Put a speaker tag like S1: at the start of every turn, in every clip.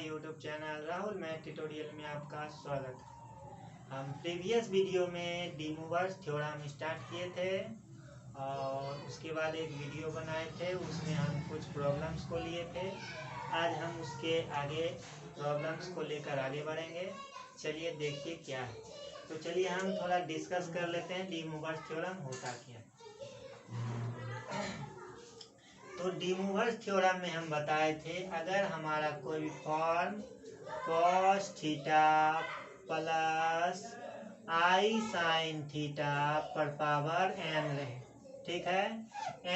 S1: YouTube channel Rahul math tutorial में आपका स्वागत है। हम प्रीवियस वीडियो में डीमूवर्स थ्योरम स्टार्ट किए थे और उसके बाद एक वीडियो बनाए थे, उसमें हम कुछ प्रॉब्लम्स को लिए थे। आज हम उसके आगे प्रॉब्लम्स को लेकर आगे बढ़ेंगे। चलिए देखिए क्या है। तो चलिए हम थोड़ा डिस्कस कर लेते हैं डीमूवर्स थ्योरम होता क्या है। तो डीमूवर्स थ्योरम में हम बताए थे, अगर हमारा कोई form cos theta plus i sine theta पर पावर n रहे, ठीक है।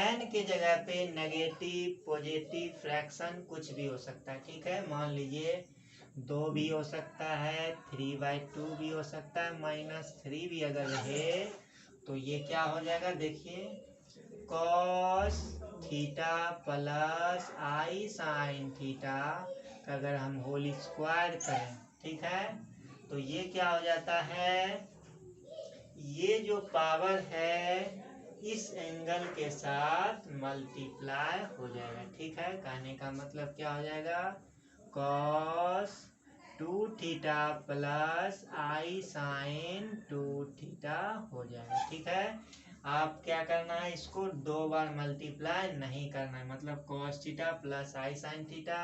S1: n के जगह पे नेगेटिव पॉजिटिव फ्रैक्शन कुछ भी हो सकता है, ठीक है। मान लीजिए 2 भी हो सकता है, 3/2 भी हो सकता है, -3 भी अगर रहे तो ये क्या हो जाएगा, देखिए cos theta plus i sine theta का अगर हम होल स्क्वायर करें, ठीक है, तो ये क्या हो जाता है, ये जो पावर है इस एंगल के साथ मल्टीप्लाई हो जाएगा, ठीक है। कहने का मतलब क्या हो जाएगा, cos 2 theta plus i sine 2 theta हो जाएगा, ठीक है। आप क्या करना है, इसको 2 बार मल्टीप्लाई नहीं करना है, मतलब cos theta plus i sine theta,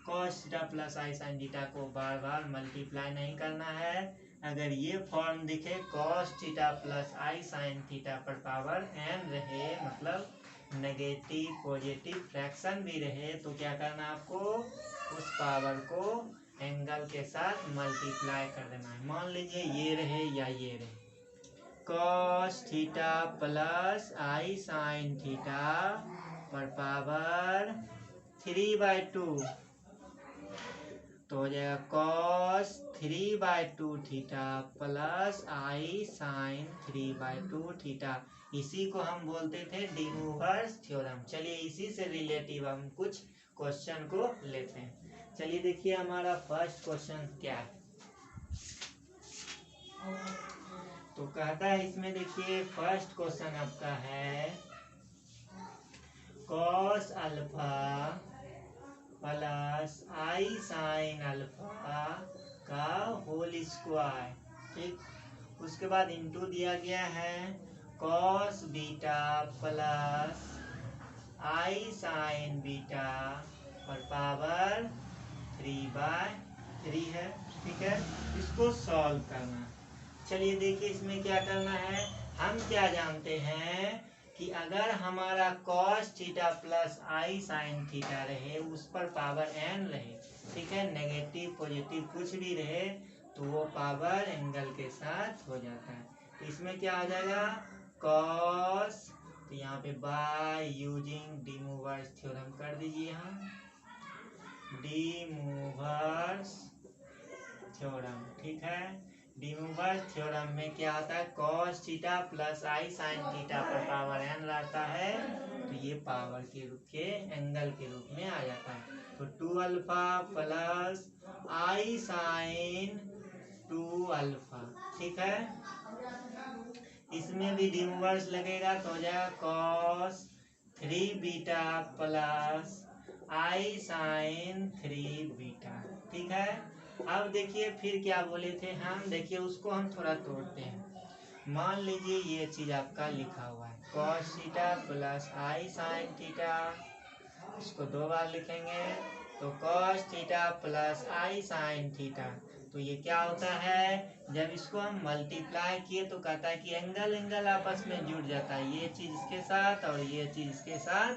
S1: cos theta plus i sine theta को बार बार मल्टीप्लाई नहीं करना है। अगर ये फॉर्म दिखे cos theta plus i sine theta पर पावर n रहे, मतलब नेगेटिव पॉजिटिव फ्रैक्शन भी रहे, तो क्या करना है आपको, उस पावर को एंगल के साथ मल्टीप्लाई कर देना है। मान लीजिए ये रहे या ये रहे, cos theta plus i sine theta पर पावर 3/2, तो हो जाएगा cos 3/2 theta plus i sign 3/2 theta. इसी को हम बोलते थे डीमूवर्स थ्योरम। चलिए इसी से रिलेटिव हम कुछ क्वेश्चन को लेते हैं। चलिए देखिए हमारा फर्स्ट क्वेश्चन क्या है। तो कहता है इसमें, देखिए फर्स्ट क्वेश्चन आपका है cos alpha plus i sine alpha का होल स्क्वायर, ठीक। उसके बाद इंटू दिया गया है cos beta plus i sign beta पर पावर 3/3 है, ठीक है। इसको सॉल्व करना। चलिए देखिए इसमें क्या करना है, हम क्या जानते हैं कि अगर हमारा cos theta plus i sine theta रहे, उस पर पावर n रहे, ठीक है, नेगेटिव पॉजिटिव कुछ भी रहे, तो वो पावर एंगल के साथ हो जाता है। तो इसमें क्या हो जाएगा, cos, तो यहाँ पे बाय यूजिंग डीमूवर्स थ्योरम कर दीजिए हम, डीमूवर्स थ्योरम, ठीक है। डीमूवर्स थ्योरम में क्या आता है, cos theta plus i sine theta पर पावर n रहता है, तो ये पावर के रूप के एंगल के रूप में आ जाता है। तो 2 alpha plus i sine 2 alpha, ठीक है। इसमें भी डीमूवर्स लगेगा तो हो जाएगा cos 3 beta plus i sign 3 beta, ठीक है। अब देखिए फिर क्या बोले थे हम, देखिए उसको हम थोड़ा तोड़ते हैं। मान लीजिए ये चीज आपका लिखा हुआ है cos theta plus i sine theta, इसको 2 बार लिखेंगे, तो cos theta plus i sine theta, तो ये क्या होता है, जब इसको हम मल्टीप्लाई किए तो कहता है कि एंगल आपस में जुड़ जाता है, ये चीज इसके साथ और ये चीज इसके साथ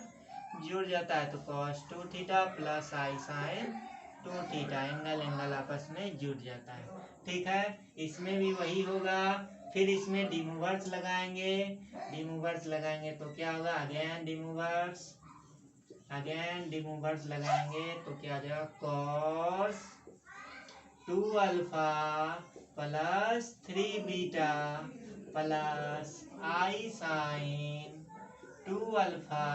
S1: जुड़ जाता है, तो cos 2 theta plus i sine 2 theta, angle आपस में जुड़ जाता है, ठीक है। इसमें भी वही होगा। फिर इसमें डीमूवर्स लगाएंगे, डीमूवर्स लगाएंगे तो क्या होगा, अगेन डीमूवर्स लगाएंगे तो क्या हो जाएगा, cos 2 alpha plus 3 beta plus i sine 2 alpha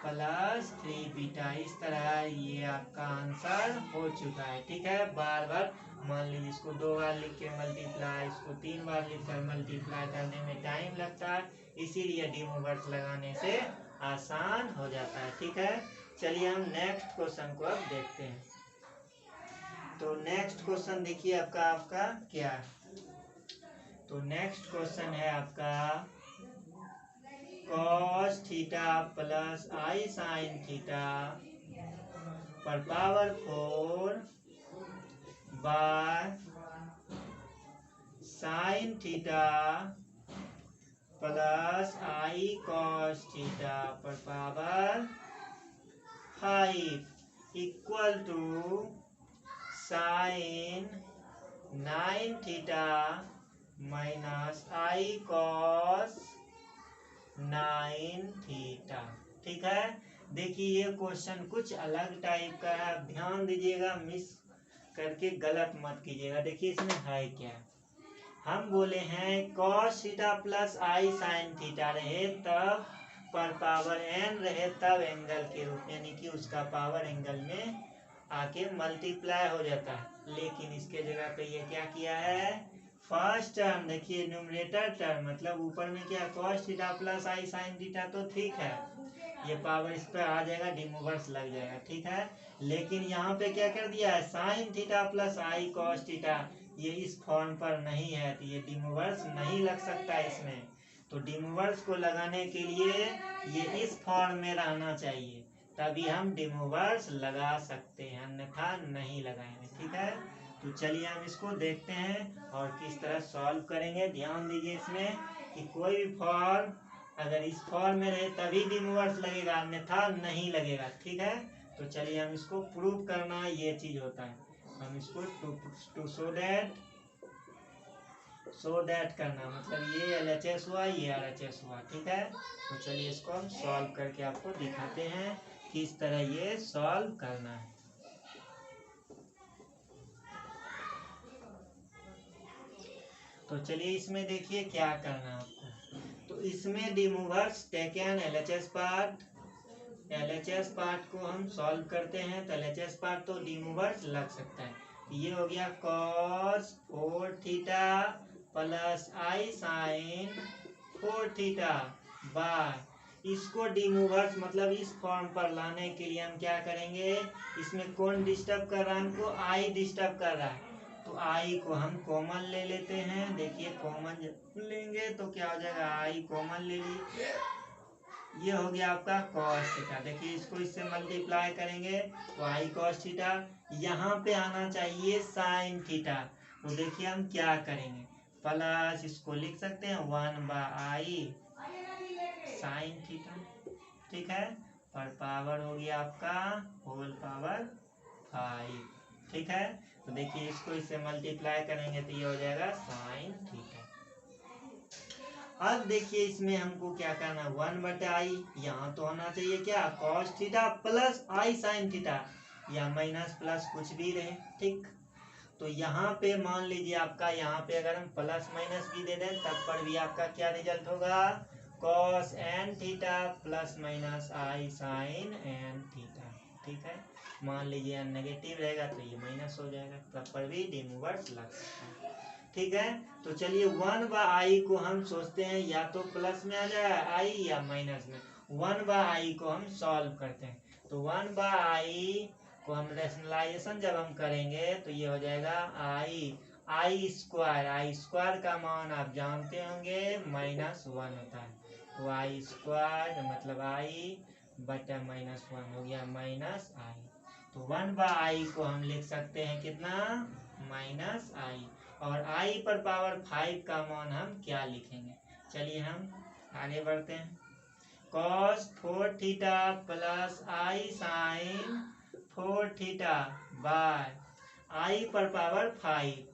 S1: plus 3 beta. इस तरह ये आपका आंसर हो चुका है, ठीक है। बार बार मान लीजिए इसको 2 बार लिख के मल्टीप्लाई, इसको 3 बार लिख कर मल्टीप्लाई करने में टाइम लगता है, इसीलिए डीमूवर्स लगाने से आसान हो जाता है, ठीक है। चलिए हम नेक्स्ट क्वेश्चन को अब देखते हैं। तो नेक्स्ट क्वेश्चन देखिए आपका क्या है। तो नेक्स्ट क्वेश्चन है आपका cos theta plus i sine theta पर power 4 by sine theta plus i cos theta पर power 5 equal to sine 9 theta minus i cos 9 theta. ठीक है, देखिए ये क्वेश्चन कुछ अलग टाइप का है, ध्यान दीजिएगा, मिस करके गलत मत कीजिएगा। देखिए इसमें है क्या, हम बोले हैं cos theta plus i sine theta रहे तब पर पावर n रहे तब एंगल के रूप में, यानी कि उसका पावर एंगल में आके मल्टीप्लाई हो जाता है। लेकिन इसके जगह पे ये क्या किया है, फर्स्ट टर्म देखिए न्यूमरेटर टर्म, मतलब ऊपर में क्या cos theta plus i sine theta, तो ठीक है ये पावर इस पर आ जाएगा, डिमोवर्स लग जाएगा। ठीक है, लेकिन यहाँ पे क्या कर दिया है, sign theta plus i cos theta, ये इस फॉर्म पर नहीं है तो ये डिमोवर्स नहीं लग सकता इसमें। तो डिमोवर्स को लगाने के लिए ये इस फॉर्म में रहना चाहिए, तभी हम डिमोवर्स लगा सकते हैं, अन्यथा नहीं लगाएंगे। ठीक है, तो चलिए हम इसको देखते हैं और किस तरह सॉल्व करेंगे। ध्यान दीजिए इसमें कि कोई भी फॉर्म अगर इस फॉर्म में रहे तभी डिमोवर्स लगेगा, अन्यथा नहीं लगेगा। ठीक है, तो चलिए हम इसको प्रूव करना ये चीज होता है, हम इसको टू सो दैट करना, मतलब ये LHS हुआ, ये RHS हुआ। ठीक है, तो चलिए इसको हम सॉल्व करके आपको दिखाते हैं किस तरह ये सॉल्व करना है। तो चलिए इसमें देखिए क्या करना है आपको। तो इसमें डिमोवर्स टेकन LHS पार्ट को हम सॉल्व करते हैं, तो LHS पार्ट तो डिमोवर्स लग सकता है। ये हो गया cos 4 theta plus i sine 4 theta by, इसको डिमोवर्स मतलब इस फॉर्म पर लाने के लिए हम क्या करेंगे, इसमें कौन डिस्टर्ब कर रहा है हमको, आई डिस्टर्ब कर रहा है, तो आई को हम कॉमन ले लेते हैं। देखिए कॉमन लेंगे तो क्या हो जाएगा, आई कॉमन ले ली, ये हो गया आपका cos थीटा। देखिए इसको इससे मल्टीप्लाई करेंगे तो आई cos थीटा, यहाँ पे आना चाहिए साइन थीटा, तो देखिए हम क्या करेंगे, प्लस इसको लिख सकते हैं 1/i साइन थीटा। ठीक है, पर पावर हो गया आपका होल पावर 5। ठीक है, तो देखिए इसको इससे मल्टीप्लाई करेंगे तो ये हो जाएगा साइन थीटा। अब देखिए इसमें हमको क्या करना है, 1/i, यहाँ तो होना चाहिए क्या, cos theta plus i sine theta, या माइनस प्लस कुछ भी रहे। ठीक, तो यहाँ पे मान लीजिए आपका, यहाँ पे अगर हम प्लस माइनस भी दे दें तब पर भी आपका क्या रिजल्ट होगा, cos n theta plus minus i sine n theta. ठीक है, मान लीजिए नेगेटिव रहेगा तो ये माइनस हो जाएगा, तब पर भी डिमोवर्स लग सकता है। ठीक है, तो चलिए 1/i को हम सोचते हैं या तो प्लस में आ जाए आई या माइनस में, 1/i को हम सॉल्व करते हैं। तो 1/i को हम रेशनलाइजेशन जब हम करेंगे तो ये हो जाएगा आई स्क्वायर का मान आप जानते होंगे -1 होता है, तो आई स्क्वायर मतलब आई बटा -1 हो गया -i, तो 1/i को हम लिख सकते हैं कितना, -i, और i पर पावर 5 का मान हम क्या लिखेंगे, चलिए हम आगे बढ़ते हैं। cos 4 theta plus i sine 4 theta by i पर पावर 5,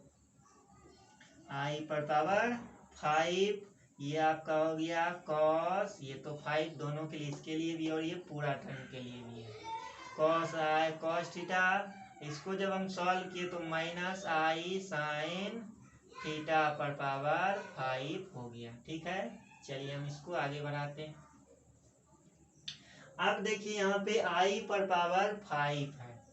S1: i पर पावर 5, ये आपका हो गया cos, ये तो 5 दोनों के लिए, इसके लिए भी और ये पूरा टर्म के लिए भी है, cos थीटा, इसको जब हम सॉल्व किए तो -i साइन थीटा पर पावर 5 हो गया। ठीक है, चलिए हम इसको आगे बढ़ाते हैं। अब देखिए यहाँ पे i पर पावर 5 है,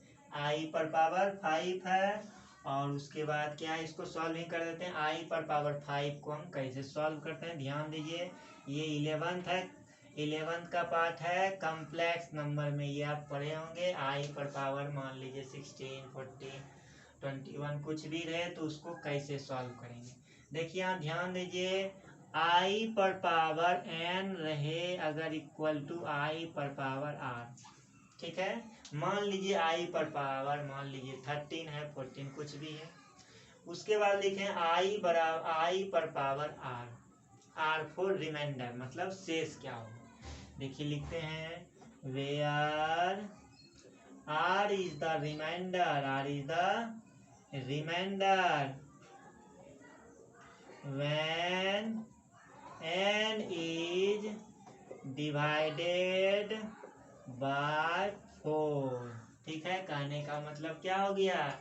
S1: i पर पावर 5 है, और उसके बाद क्या है, इसको सॉल्व ही कर देते हैं। i पर पावर 5 को हम कैसे सॉल्व करते हैं, ध्यान दीजिए, ये 11th है, 11th का पार्ट है कॉम्प्लेक्स नंबर में, ये आप पढ़े होंगे। i पर पावर मान लीजिए 16, 14, 21 कुछ भी रहे तो उसको कैसे सॉल्व करेंगे। देखिए यहाँ ध्यान दीजिए, आई पर पावर n रहे अगर इक्वल टू आई पर पावर r, ठीक है। मान लीजिए आई पर पावर मान लीजिए 13 है, 14 कुछ भी है। उसके बाद लिखें आई बराबर आई पर पावर r फॉर रिमाइंडर, मतलब शेष क्या होगा। देखिए लिखते हैं where r is the remainder when n is divided by 4। ठीक है, कहने का मतलब क्या हो गया,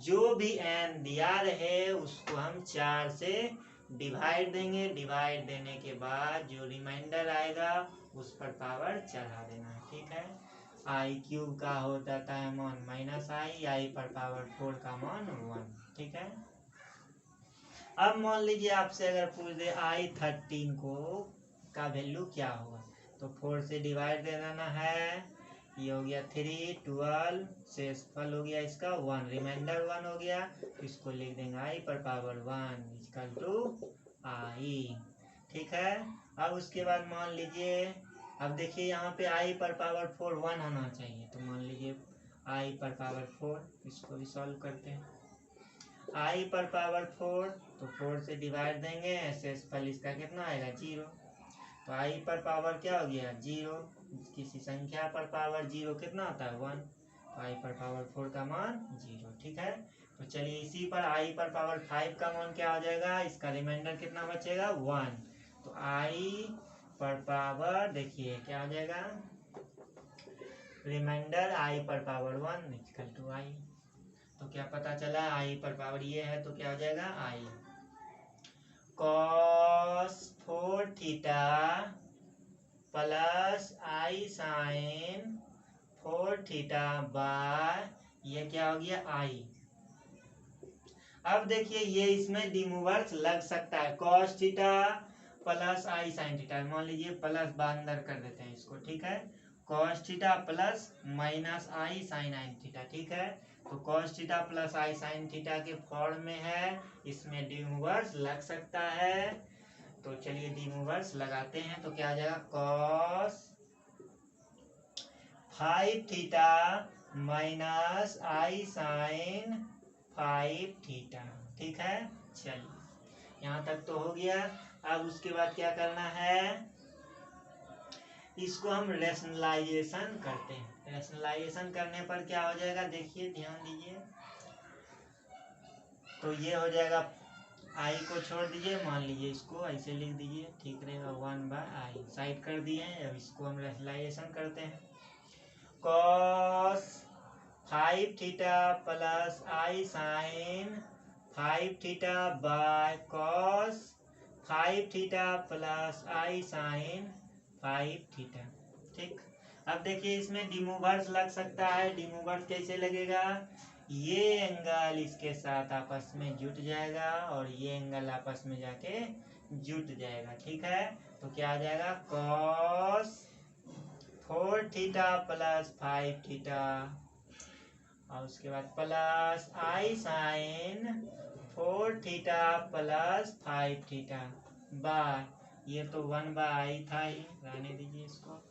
S1: जो भी n दिया रहे उसको हम 4 से डिवाइड देंगे। डिवाइड देने के बाद जो रिमाइंडर आएगा उस पर पावर चढ़ा देना है। ठीक है, आई क्यूब का हो जाता है मान -i, आई पर पावर 4 का मान 1। ठीक है, अब मान लीजिए आपसे अगर पूछ दे आई 13 को का वैल्यू क्या होगा, तो 4 से डिवाइड दे देना है। ये हो गया 3, 12, शेषफल हो गया इसका 1, रिमाइंडर 1 हो गया। इसको लिख देंगे आई पर पावर 1 इक्वल टू आई। ठीक है, अब उसके बाद मान लीजिए, अब देखिए यहाँ पे आई पर पावर 4 1 होना चाहिए, तो मान लीजिए आई पर पावर 4, इसको भी सॉल्व करते हैं। आई पर पावर 4 तो 4 से डिवाइड देंगे, शेषफल इसका कितना आएगा 0। तो आई पर पावर क्या हो गया 0, किसी संख्या पर पावर 0 कितना होता है 1, तो आई पर पावर 4 का मान 0। ठीक है, तो चलिए इसी पर आई पर पावर 5 का मान क्या हो जाएगा, इसका रिमाइंडर कितना बचेगा 1। तो आई पर पावर देखिए क्या हो जाएगा, रिमाइंडर आई पर पावर 1 इक्वल टू आई। तो क्या पता चला, आई पर पावर ये है तो क्या हो जाएगा i cos 4 theta plus i sine 4 theta by ये क्या हो गया आई। अब देखिए ये इसमें डिमूवर्स लग सकता है, cos theta plus i sine theta, मान लीजिए प्लस अंदर कर देते हैं इसको। ठीक है, cos theta plus minus i sign I theta. ठीक है, तो cos theta plus i sine theta के फॉर्म में है, इसमें डिमूवर्स लग सकता है। तो चलिए डिमूवर्स लगाते हैं, तो क्या आ जाएगा cos 5 theta minus i sine 5 theta. ठीक है, चलिए यहाँ तक तो हो गया। अब उसके बाद क्या करना है, इसको हम रेशनलाइजेशन करते हैं। रेशनलाइजेशन करने पर क्या हो जाएगा, देखिए ध्यान दीजिए, तो ये हो जाएगा आई को छोड़ दीजिए, मान लीजिए इसको ऐसे लिख दीजिए, ठीक रहेगा 1/i साइड कर दिए हैं। अब इसको हम रेशनलाइजेशन करते हैं, cos 5 theta plus i sine 5 theta by cos 5 theta plus i sine 5 theta. ठीक, अब देखिए इसमें डिमूवर्स लग सकता है। डिमूवर्स कैसे लगेगा, ये एंगल इसके साथ आपस में जुट जाएगा और ये एंगल आपस में जाके जुट जाएगा। ठीक है, तो क्या आ जाएगा cos 4 थीटा प्लस 5 थीटा और उसके बाद plus i sine 4 theta plus 5 theta by ये तो 1/i था ही, रहने दीजिए इसको।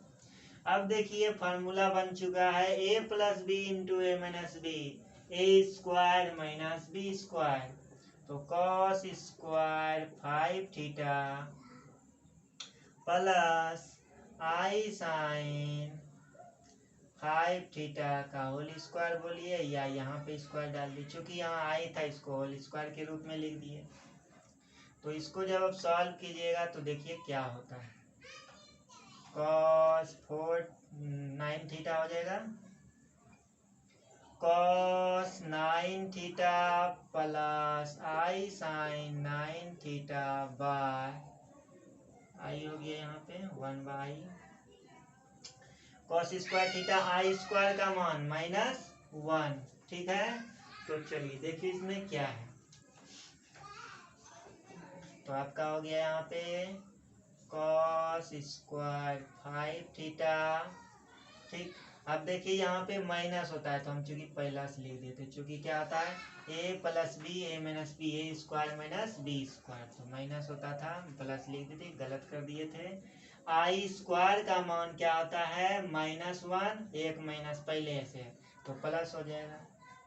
S1: अब देखिए फार्मूला बन चुका है a plus B into A minus B, A square minus B square. तो cos square 5 theta plus i sine 5 theta का होल स्क्वायर बोलिए, या यहाँ पे स्क्वायर डाल दी, चूंकि यहाँ आई था इसको होल स्क्वायर के रूप में लिख दिए। तो इसको जब आप सॉल्व कीजिएगा तो देखिए क्या होता है, cos 9 थीटा हो जाएगा, cos 9 theta plus i sine 9 theta by i हो गया यहाँ पे 1/i, cos square theta i square का मान -1। ठीक है, तो चलिए देखिए इसमें क्या है, तो आपका हो गया यहाँ पे cos स्क्वायर 5 थीटा। ठीक, अब देखिए यहाँ पे माइनस होता है तो हम चूंकि पहला से लिख देते, चूंकि क्या होता है ए plus B A minus B A square minus B square, तो माइनस होता था प्लस लिख देते, गलत कर दिए थे। आई स्क्वायर का मान क्या होता है -1, एक माइनस पहले से तो प्लस हो जाएगा,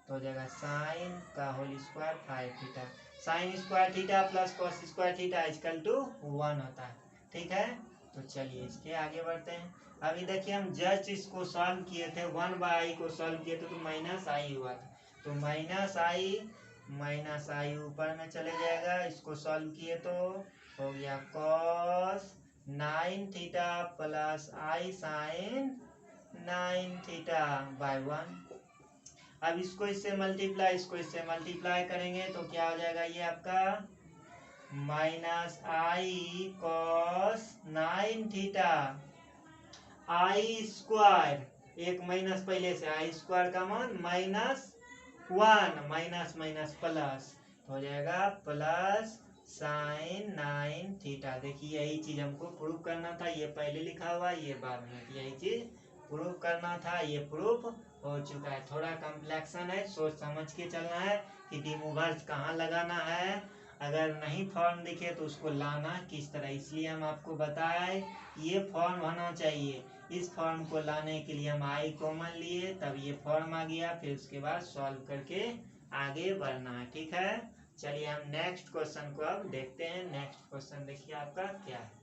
S1: तो हो जाएगा साइन का whole square 5 theta, sine square theta plus cos square theta equal to 1 होता है। ठीक है, तो चलिए इसके आगे बढ़ते हैं। अभी देखिए हम जस्ट इसको सॉल्व किए थे, 1/i को सॉल्व किए थे तो माइनस आई हुआ था, तो माइनस आई ऊपर में चले जाएगा, इसको सॉल्व किए तो हो गया cos 9 theta plus i sine 9 theta by 1। अब इसको इससे मल्टीप्लाई करेंगे तो क्या हो जाएगा, ये आपका minus i cos 9 theta i square, एक माइनस पहले से, आई स्क्वायर का मान -1 माइनस माइनस प्लस हो जाएगा प्लस साइन 9 थीटा। देखिए यही चीज हमको प्रूव करना था, ये पहले लिखा हुआ ये बाद में, यही चीज प्रूव करना था, ये प्रूफ हो चुका है। थोड़ा कॉम्प्लेक्सन है, सोच समझ के चलना है कि डिमूवर्स कहाँ लगाना है, अगर नहीं फॉर्म दिखे तो उसको लाना किस तरह, इसलिए हम आपको बताए ये फॉर्म होना चाहिए। इस फॉर्म को लाने के लिए हम आई कॉमन लिए, तब ये फॉर्म आ गया, फिर उसके बाद सॉल्व करके आगे बढ़ना है। ठीक है, चलिए हम नेक्स्ट क्वेश्चन को अब देखते हैं। नेक्स्ट क्वेश्चन देखिए आपका क्या है।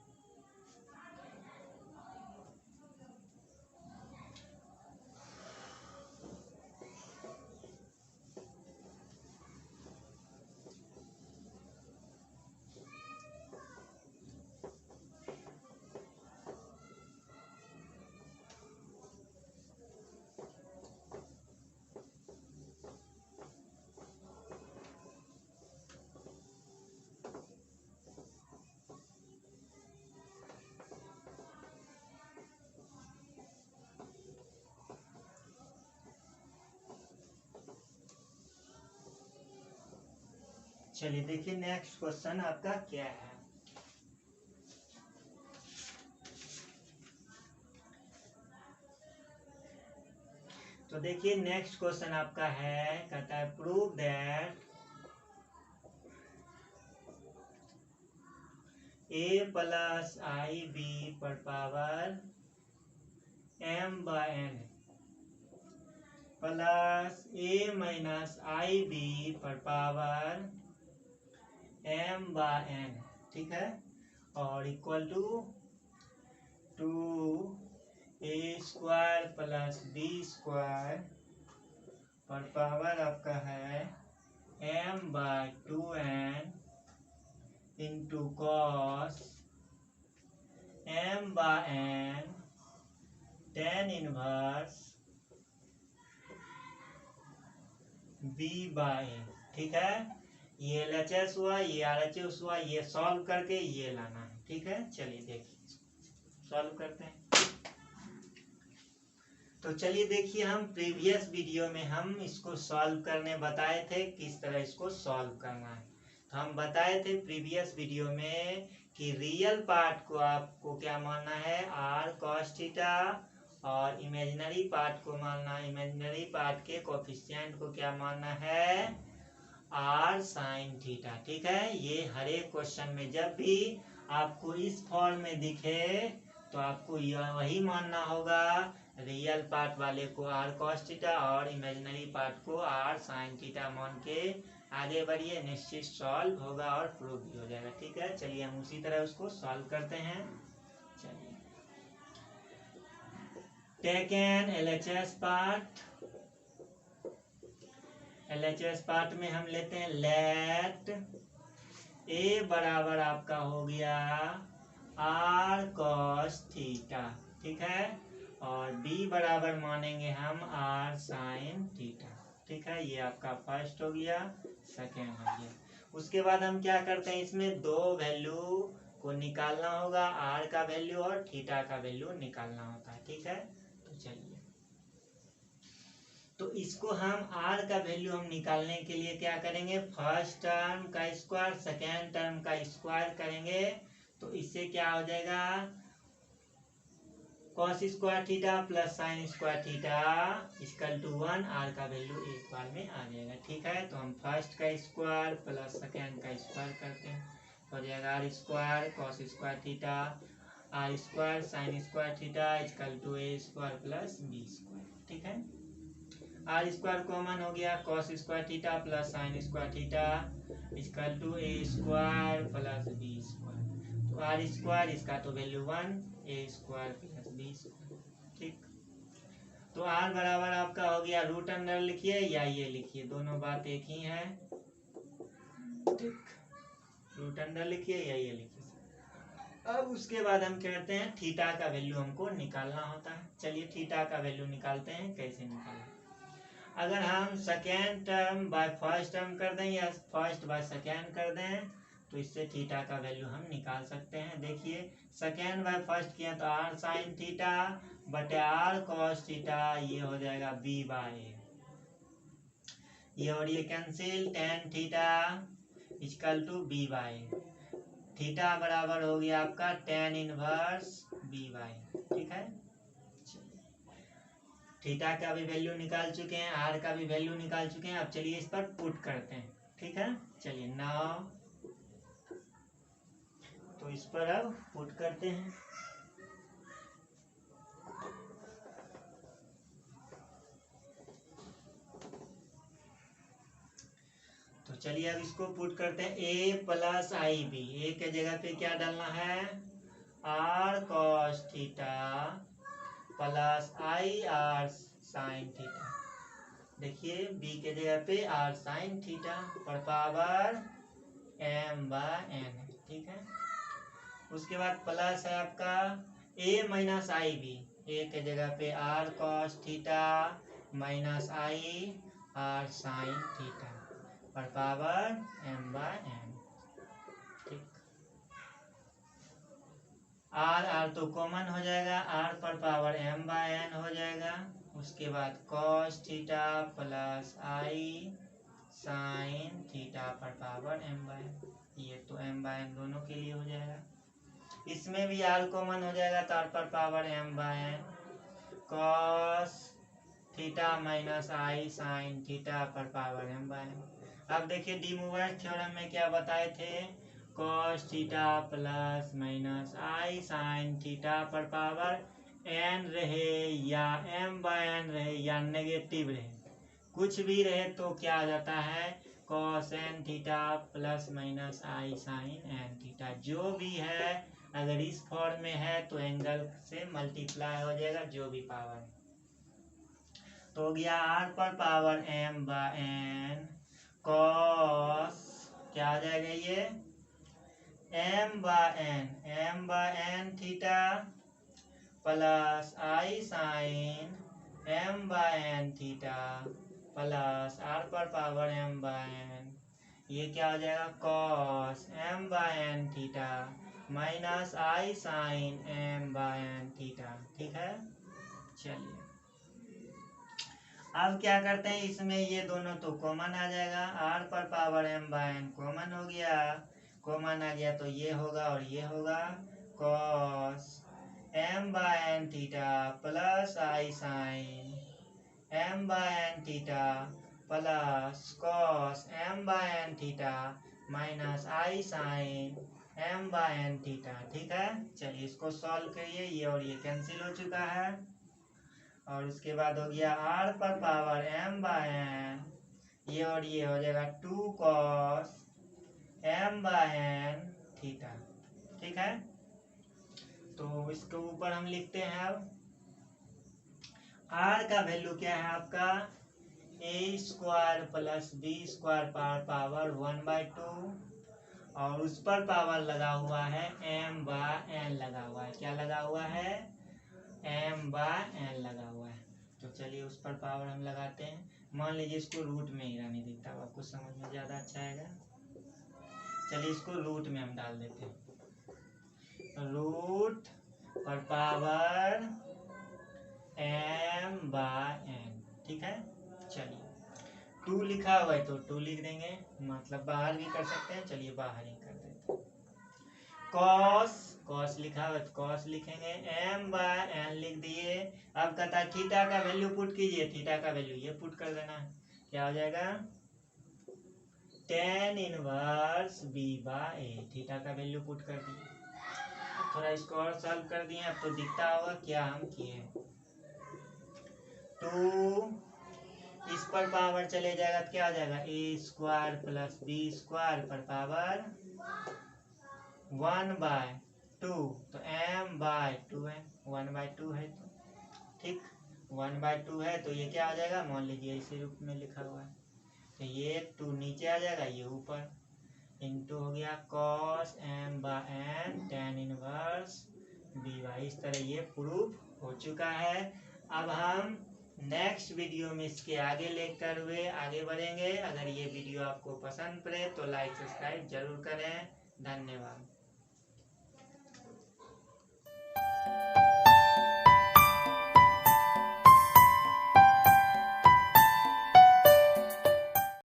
S1: चलिए देखिए नेक्स्ट क्वेश्चन आपका क्या है। तो देखिए नेक्स्ट क्वेश्चन आपका है, कहता है prove that a plus i b पर power m/n plus a minus i b पर पावर m/n, ठीक है, और equal to a square plus b square पर पावर आपका है m/2n into cos m/n tan inverse b/n। ठीक है, ये LHS हुआ, ये RHS हुआ, ये सॉल्व करके ये लाना है। ठीक है, चलिए देखिए सॉल्व करते हैं। तो चलिए देखिए, हम प्रीवियस वीडियो में हम इसको सॉल्व करने बताए थे, किस तरह इसको सॉल्व करना है। तो हम बताए थे प्रीवियस वीडियो में कि रियल पार्ट को आपको क्या मानना है, r cos थीटा, और इमेजिनरी पार्ट को मानना है, इमेजिनरी पार्ट के कोफिशिएंट को क्या मानना है, r sin थीटा। ठीक है, ये हर एक क्वेश्चन में जब भी आपको इस फॉर्म में दिखे तो आपको यह वही मानना होगा, रियल पार्ट वाले को r cos थीटा और इमेजिनरी पार्ट को r sin थीटा मान के आगे बढ़िए, निश्चित सॉल्व होगा और प्रूव भी हो जाएगा। ठीक है, चलिए हम उसी तरह उसको सॉल्व करते हैं। चलिए take an LHS part, LHS part में हम लेते हैं लेट a बराबर आपका हो गया r cos थीटा, ठीक है, और b बराबर मानेंगे हम r sin थीटा। ठीक है, ये आपका फर्स्ट हो गया, सेकेंड हो गया। उसके बाद हम क्या करते हैं, इसमें दो वैल्यू को निकालना होगा, r का वैल्यू और थीटा का वैल्यू निकालना होता है। ठीक है, तो चलिए, तो इसको हम r का वैल्यू हम निकालने के लिए क्या करेंगे, फर्स्ट टर्म का स्क्वायर सेकेंड टर्म का स्क्वायर करेंगे, तो इससे क्या हो जाएगा, cos square theta plus sine square theta equal to 1, R का वैल्यू एक बार में आ जाएगा। ठीक है, तो हम फर्स्ट का स्क्वायर प्लस सेकेंड का स्क्वायर करते हैं, हो जाएगा R square cos square theta R square sine square theta equal to A square plus B square. ठीक है, आर स्क्वायर कॉमन हो गया, cos square theta plus sine square theta equal to A square plus B square. तो R square इसका तो value 1, A square plus B square. ठीक, तो are बराबर आपका हो गया रूट अंडर लिखिए या ये लिखिए, दोनों बात एक ही है। ठीक, रूट अंडर लिखिए या ये लिखिए। अब उसके बाद हम कहते हैं थीटा का वैल्यू हमको निकालना होता है। चलिए थीटा का वैल्यू निकालते हैं, कैसे निकालें। अगर हम second term by first term कर दें या फर्स्ट बाय सेकेंड कर दें तो इससे थीटा का वैल्यू हम निकाल सकते हैं। देखिए सेकेंड बाय फर्स्ट किया तो आर साइन थीटा बटे आर कॉस थीटा, ये हो जाएगा बी बाय ए, ये और ये cancel, tan theta equal to B by A, theta बराबर हो गया आपका टेन इनवर्स बी बाय। ठीक है, थीटा का भी वैल्यू निकाल चुके हैं, आर का भी वैल्यू निकाल चुके हैं। अब चलिए इस पर पुट करते हैं। ठीक है, चलिए नाउ तो इस पर अब पुट करते हैं। तो चलिए अब इसको पुट करते हैं, ए प्लस आई बी, ए के जगह पे क्या डालना है R cos theta plus i R sine theta. देखिए बी के जगह पे आर साइन थीटा पर पावर एम बाय एन। ठीक है, उसके बाद प्लस है आपका ए माइनस आई बी, ए के जगह पे R cos theta minus i R sine theta पर पावर एम बाय एन। ठीक, आर आर तो कॉमन हो जाएगा, आर पर पावर एम बाय एन हो जाएगा। उसके बाद cos theta plus i sine theta पर पावर एम बाय, ये तो एम बाय एन दोनों के लिए हो जाएगा। इसमें भी आर कॉमन हो जाएगा तो आर पर power M by n, cos theta minus i sine theta पर पावर एम बाय एन। अब देखिए डी मूवर्स थ्योरम में क्या बताए थे, cos theta plus minus i sine theta पर पावर एन रहे या एम बाय एन रहे या नेगेटिव रहे, कुछ भी रहे तो क्या आ जाता है cos n theta plus minus i sine n theta. जो भी है अगर इस फॉर्म में है तो एंगल से मल्टीप्लाई हो जाएगा जो भी पावर। तो हो गया आर पर power M by n cos, क्या आ जाएगा ये m by N theta plus i sine m by N theta plus r पर पावर एम बाय एन, ये क्या हो जाएगा cos M by N theta minus i sine m by N theta. ठीक है, चलिए अब क्या करते हैं, इसमें ये दोनों तो कॉमन आ जाएगा, आर पर power M by N common हो गया, कॉमन आ गया तो ये होगा और ये होगा cos M by N theta plus i sine m by N theta plus cos M by N theta minus i sine m by N theta. ठीक है, चलिए इसको सॉल्व करिए, ये और ये कैंसिल हो चुका है और उसके बाद हो गया आर पर पावर एम बाय एन, ये और ये हो जाएगा two cos M by N theta. ठीक है, तो इसके ऊपर हम लिखते हैं अब आर का वैल्यू क्या है आपका ए स्क्वायर प्लस बी स्क्वायर पर पावर 1/2 और उस पर पावर लगा हुआ है एम बाय एन लगा हुआ है, क्या लगा हुआ है एम बाय एन लगा हुआ है। तो चलिए उस पर पावर हम लगाते हैं, मान लीजिए इसको रूट में ही रहने देता हूँ, आपको समझ में ज़्यादा अच्छा आएगा। चलिए इसको रूट में हम डाल देते हैं, रूट पर पावर एम बाय एन। ठीक है, चलिए 2 लिखा हुआ है तो 2 लिख देंगे, मतलब बाहर भी कर सकते हैं, चलिए बाहर ही कर देते हैं। कॉस लिखा हुआ तो कॉस लिखेंगे, m बाय n लिख दिए। अब कहता है थीटा का वैल्यू पुट कीजिए, थीटा का वैल्यू ये पुट कर देना है, क्या हो जाएगा tan inverse b by a, theta का वैल्यू पुट कर दिए। थोड़ा इसको और सॉल्व कर दिए, अब तो दिखता होगा क्या हम किए। 2 इस पर पावर चले जाएगा तो क्या हो जाएगा a square plus b square पर पावर 1/2, तो m बाय 2n, 1/2 है तो ठीक, 1/2 है तो ये क्या आ जाएगा, मान लीजिए इसी रूप में लिखा हुआ है तो ये 2 नीचे आ जाएगा, ये ऊपर इंटू हो गया cos m by n tan inverse b by, इस तरह ये प्रूफ हो चुका है। अब हम नेक्स्ट वीडियो में इसके आगे लेकर हुए आगे बढ़ेंगे। अगर ये वीडियो आपको पसंद पड़े तो लाइक सब्सक्राइब जरूर करें। धन्यवाद।